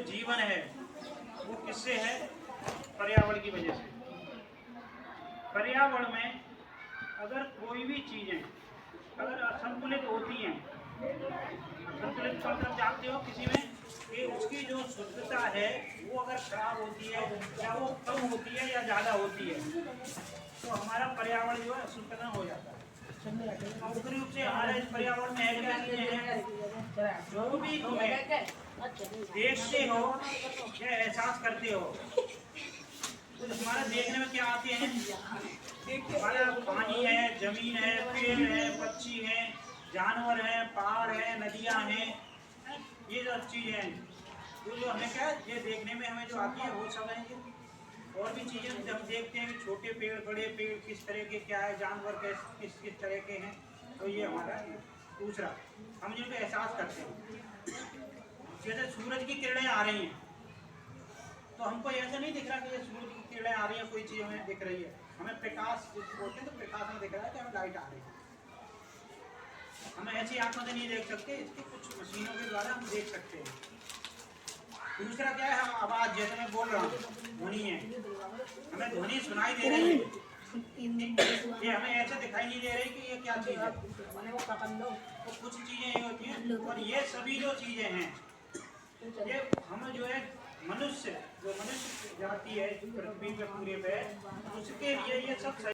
जीवन है वो किससे है? पर्यावरण की वजह से। पर्यावरण में अगर कोई भी चीजें अगर असंतुलित होती हैं, असंतुलित का मतलब जानते हो किसी में कि उसकी जो शुद्धता है वो अगर खराब होती है या वो कम होती है या ज़्यादा होती है तो हमारा पर्यावरण जो है असंतुलन हो जाता है। मुख्य रूप से हमारे इस पर्यावरण में है क्या चीजें हैं जो भी तुम्हें देखते हो या एहसास करते हो तो हमारा देखने में क्या आते हैं? हमारा पानी है, जमीन है, पेड़ है, पक्षी हैं, जानवर हैं, पहाड़ हैं, नदियां हैं, ये सब चीजें हैं जो हमें क्या ये देखने में हमें जो आती है वो सब है। और भी चीजें हम देखते हैं कि छोटे पेड़ बड़े पेड़ किस तरह के क्या है, जानवर किस किस तरह के हैं, तो ये हमारा दूसरा हम जिनको एहसास करते हैं। जैसे सूरज की किरणें आ रही हैं तो हमको ऐसा नहीं दिख रहा कि ये सूरज की किरणें आ रही है, कोई चीज हमें दिख रही है, हमें प्रकाश बोलते हैं तो प्रकाश में दिख रहा है कि हमें लाइट आ रही है। हम ऐसी आंखों से नहीं देख सकते, इसकी कुछ मशीनों के द्वारा हम देख सकते हैं। दूसरा क्या है? हम आवाज, जैसे मैं बोल रहा हूँ ध्वनि है, हमें ध्वनि सुनाई दे रही है, ये हमें ऐसे दिखाई नहीं दे रही कि ये क्या चीज है। तो कुछ चीजें ये होती हैं और ये सभी जो चीजें हैं ये हम जो है मनुष्य जाति है पृथ्वी पे पूरे पे उसके लिए ये सब सही।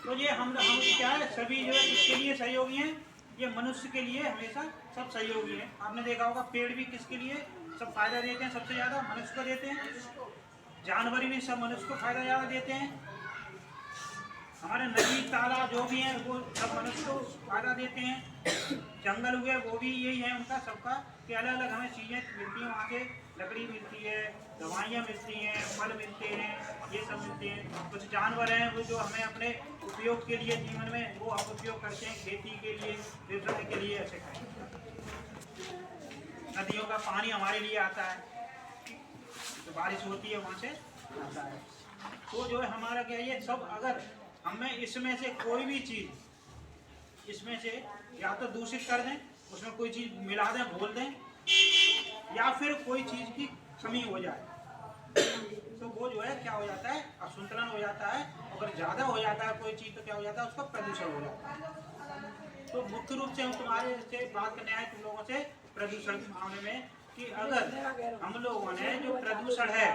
तो ये हम क्या है सभी जो है इसके लिए सहयोगी हैं, ये मनुष्य के लिए हमेशा सब सहयोगी हैं। आपने देखा होगा पेड़ भी किसके लिए सब फायदा देते हैं? सबसे ज्यादा मनुष्य को देते हैं। जानवर भी सब मनुष्य को फायदा ज्यादा देते हैं। हमारे नदी तालाब जो भी हैं वो सब मनुष्य को फायदा देते हैं। जंगल हुए वो भी यही है उनका सबका कि अलग अलग हमें चीज़ें मिलती हैं, वहाँ से लकड़ी मिलती है, दवाइयाँ मिलती हैं, फल मिलते हैं, ये सब मिलते हैं। कुछ जानवर हैं वो जो हमें अपने उपयोग के लिए जीवन में वो हम उपयोग करते हैं, खेती के लिए, व्यवसाय के लिए, ऐसे करें। नदियों का पानी हमारे लिए आता है, तो बारिश होती है वहाँ से आता है। तो जो है हमारा क्या ये सब अगर हमें इसमें से कोई भी चीज़ इसमें से या तो दूषित कर दें, उसमें कोई चीज़ मिला दें, घोल दें, या फिर कोई चीज़ की कमी हो जाए तो वो जो है क्या हो जाता है? असंतुलन हो जाता है। अगर ज़्यादा हो जाता है कोई चीज़ तो क्या हो जाता है? उसका प्रदूषण हो जाता है। तो मुख्य रूप से हम तुम्हारे से बात करने आए तुम लोगों से प्रदूषण के मामले में कि अगर हम लोगों ने जो प्रदूषण है,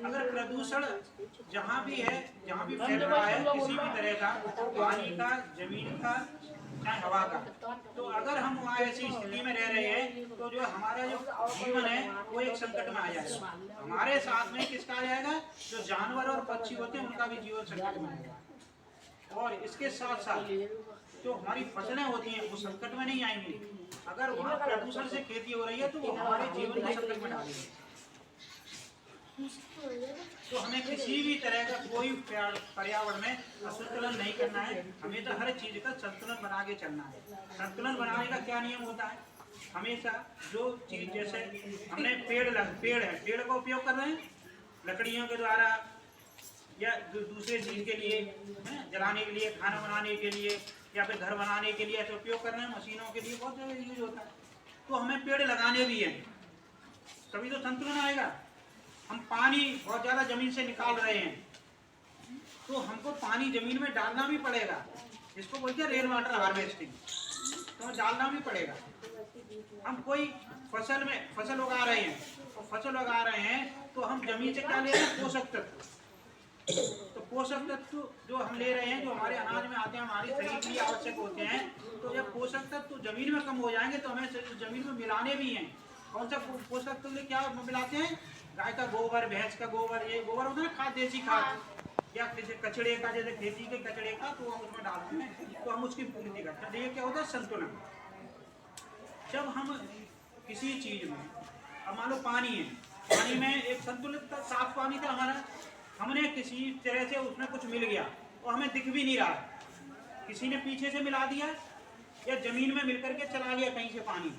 अगर प्रदूषण जहाँ भी है, जहाँ भी फैल रहा है किसी भी तरह का, पानी का, जमीन का, चाहे हवा का, तो अगर हम वहाँ ऐसी स्थिति में रह रहे हैं तो जो हमारा जो जीवन है वो एक संकट में आ जाएगा। हमारे साथ में किसका आ जाएगा? जो जानवर और पक्षी होते हैं उनका भी जीवन संकट में आएगा। और इसके साथ साथ जो हमारी फसलें होती हैं वो संकट में नहीं आएंगी। अगर वहाँ प्रदूषण से खेती हो रही है तो वो हमारे जीवन को संकट में डालेगी। तो हमें किसी भी तरह का कोई पर्यावरण में असंतुलन नहीं करना है, हमें तो हर चीज का संतुलन बना के चलना है। संतुलन बनाने का क्या नियम होता है? हमेशा जो चीज जैसे हमने पेड़ है, पेड़ का उपयोग कर रहे हैं लकड़ियों के द्वारा या दूसरे चीज के लिए, जलाने के लिए, खाना बनाने के लिए या फिर घर बनाने के लिए ऐसे उपयोग कर रहे हैं, मशीनों के लिए बहुत जगह यूज होता है। तो हमें पेड़ लगाने भी हैं, तभी तो संतुलन आएगा। हम पानी बहुत ज़्यादा ज़मीन से निकाल रहे हैं तो हमको पानी ज़मीन में डालना भी पड़ेगा, इसको बोलते हैं रेन वाटर हार्वेस्टिंग, तो डालना भी पड़ेगा। हम कोई फसल उगा रहे हैं और फसल उगा रहे हैं तो हम ज़मीन से क्या ले रहे हैं? पोषक तत्व। तो पोषक तत्व जो हम ले रहे हैं जो हमारे अनाज में आते हैं, हमारे शरीर के लिए आवश्यक होते हैं, तो जब पोषक तत्व ज़मीन में कम हो जाएंगे तो हमें ज़मीन में मिलाने भी हैं। कौन सा पोषक तत्व क्या मिलाते हैं? गाय का गोबर, भैंस का गोबर, ये गोबर होता है ना खाद, देसी खाद, या जैसे कचड़े का, जैसे खेती के कचड़े का, तो हम उसमें डालते हैं तो हम उसकी पूर्ति करते हैं। तो ये क्या होता है? संतुलन। जब हम किसी चीज में, अब मान लो पानी है, पानी में एक संतुलित साफ पानी था हमारा, हमने किसी तरह से उसमें कुछ मिल गया और हमें दिख भी नहीं रहा, किसी ने पीछे से मिला दिया या जमीन में मिलकर के चला गया कहीं से पानी,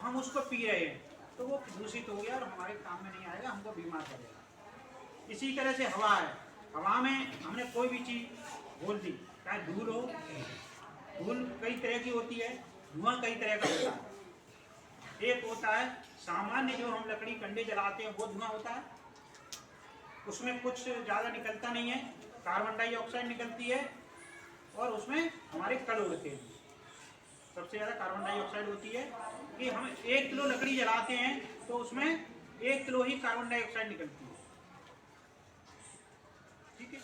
हम उसको पी रहे हैं तो वो दूषित हो गया और हमारे काम में नहीं आएगा, हमको बीमार करेगा। इसी तरह से हवा है, हवा में हमने कोई भी चीज़ घोल दी, चाहे धूल हो, धूल कई तरह की होती है, धुआं कई तरह का होता है। एक होता है सामान्य जो हम लकड़ी कंडे जलाते हैं वो धुआं होता है, उसमें कुछ ज़्यादा निकलता नहीं है, कार्बन डाइऑक्साइड निकलती है और उसमें हमारे कण उड़ते हैं। सबसे ज़्यादा कार्बन डाइऑक्साइड होती है कि हम 1 किलो लकड़ी जलाते हैं तो उसमें 1 किलो ही कार्बन डाइऑक्साइड निकलती है। ठीक है,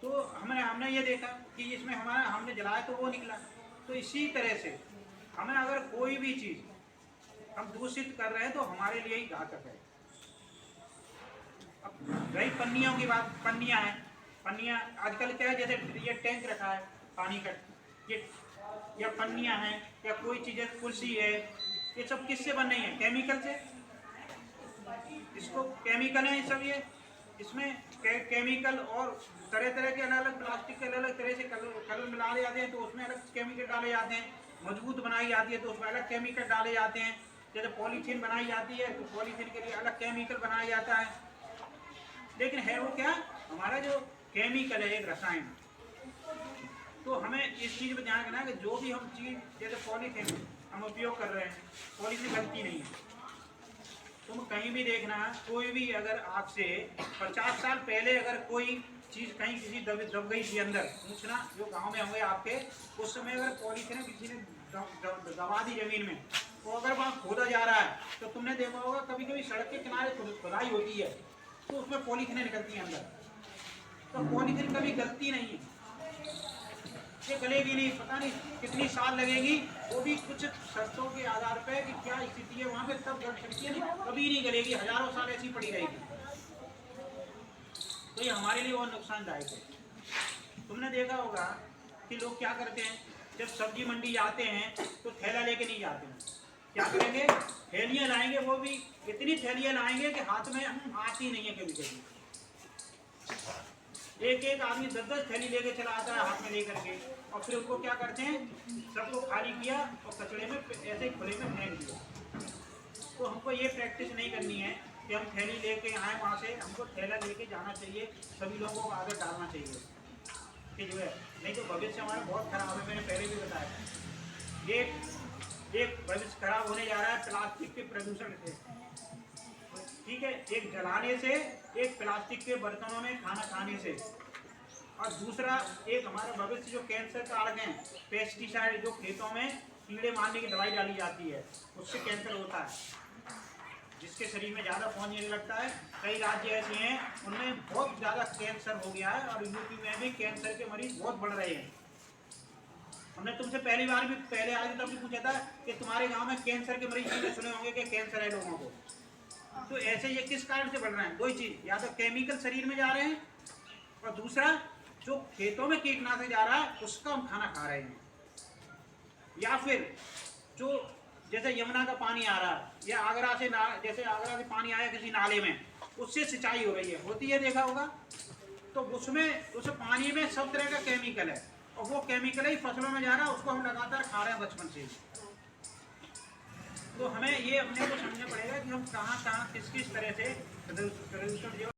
तो हमने ये देखा कि इसमें हमने जलाया तो वो निकला। तो इसी तरह से हमें अगर कोई भी चीज़ हम दूषित कर रहे हैं तो हमारे लिए ही घातक है। अब रही पन्नियों की बात, पन्नियाँ हैं, पन्नियाँ आजकल क्या है, जैसे ये टैंक रखा है पानी का, ये या पन्नियाँ हैं या कोई चीज़ है, कुर्सी है, ये सब किससे बन रही है? केमिकल से। इसको केमिकल है सब, ये इसमें केमिकल और तरह तरह के अलग अलग प्लास्टिक के अलग अलग तरह से कलर मिला ले जाते हैं, तो उसमें अलग केमिकल डाले जाते हैं। मजबूत बनाई जाती है तो उसमें अलग केमिकल डाले जाते हैं। जैसे पॉलीथीन बनाई जाती है तो पॉलीथीन के लिए अलग केमिकल बनाया जाता है। लेकिन है वो क्या? हमारा जो केमिकल है, एक रसायन। तो हमें इस चीज़ पर ध्यान रखना है कि जो भी हम चीज़, जैसे पॉलीथीन हम उपयोग कर रहे हैं, पॉलीथीन गलती नहीं है। तुम कहीं भी देखना, कोई भी अगर आपसे 50 साल पहले अगर कोई चीज़ कहीं किसी दब गई थी अंदर, पूछना जो गांव में होंगे आपके, उस समय अगर पॉलीथीन किसी ने दबा दी जमीन में, तो अगर वहाँ खोदा जा रहा है तो तुमने देखा होगा कभी कभी सड़क के किनारे खुदाई होती है तो उसमें पॉलीथीन निकलती है अंदर। तो पॉलीथीन कभी गलती नहीं है, ये गलेगी नहीं, पता नहीं कितनी साल लगेगी, वो भी कुछ शर्तों के आधार पे कि क्या स्थिति है वहाँ पे, तब गल सकती है, नहीं कभी नहीं गलेगी, हजारों साल ऐसी पड़ी रहेगी। तो ये हमारे लिए बहुत नुकसानदायक है। तुमने देखा होगा कि लोग क्या करते हैं, जब सब्जी मंडी जाते हैं तो थैला लेके नहीं जाते हैं, क्या करेंगे? थैलियाँ लाएंगे, वो भी इतनी थैलियाँ लाएंगे कि हाथ में आती नहीं है कभी कभी। एक एक आदमी 10-10 थैली लेके चला आता है हाथ में लेकर के, और फिर उनको क्या करते हैं, सबको खाली किया और कचड़े में ऐसे खुले में फेंक दिया। तो हमको ये प्रैक्टिस नहीं करनी है कि हम थैली लेके आए वहाँ से, हमको थैला लेके जाना चाहिए। सभी लोगों को आदत डालना चाहिए कि जो है, नहीं तो भविष्य हमारा बहुत खराब है। मैंने पहले भी बताया, एक भविष्य खराब होने जा रहा है प्लास्टिक के प्रदूषण से। ठीक है, एक जलाने से, एक प्लास्टिक के बर्तनों में खाना खाने से, और दूसरा एक हमारा भविष्य जो कैंसर कारक हैं, पेस्टिसाइड जो खेतों में कीड़े मारने की दवाई डाली जाती है, उससे कैंसर होता है। जिसके शरीर में ज़्यादा पहुँचने लगता है, कई राज्य ऐसे हैं उनमें बहुत ज़्यादा कैंसर हो गया है, और यूपी में भी कैंसर के मरीज बहुत बढ़ रहे हैं। हमने तुमसे पहले आज तब भी पूछा था कि तुम्हारे गांव में कैंसर के मरीज नहीं सुने होंगे कि कैंसर है लोगों को। तो ऐसे ये किस कारण से बढ़ रहे हैं? दो ही चीज़, या तो केमिकल शरीर में जा रहे हैं, और दूसरा जो खेतों में कीटनाशक जा रहा है उसका हम खाना खा रहे हैं, या फिर जो जैसे यमुना का पानी आ रहा है, या जैसे आगरा से पानी आया किसी नाले में, उससे सिंचाई हो रही है, होती है, देखा होगा। तो उसमें उस पानी में सब तरह का केमिकल है, और वो केमिकल ही फसलों में जा रहा है, उसको हम लगातार खा रहे हैं बचपन से ही। तो हमें ये अपने को समझना पड़ेगा कि हम कहाँ किस किस तरह से प्रदूषण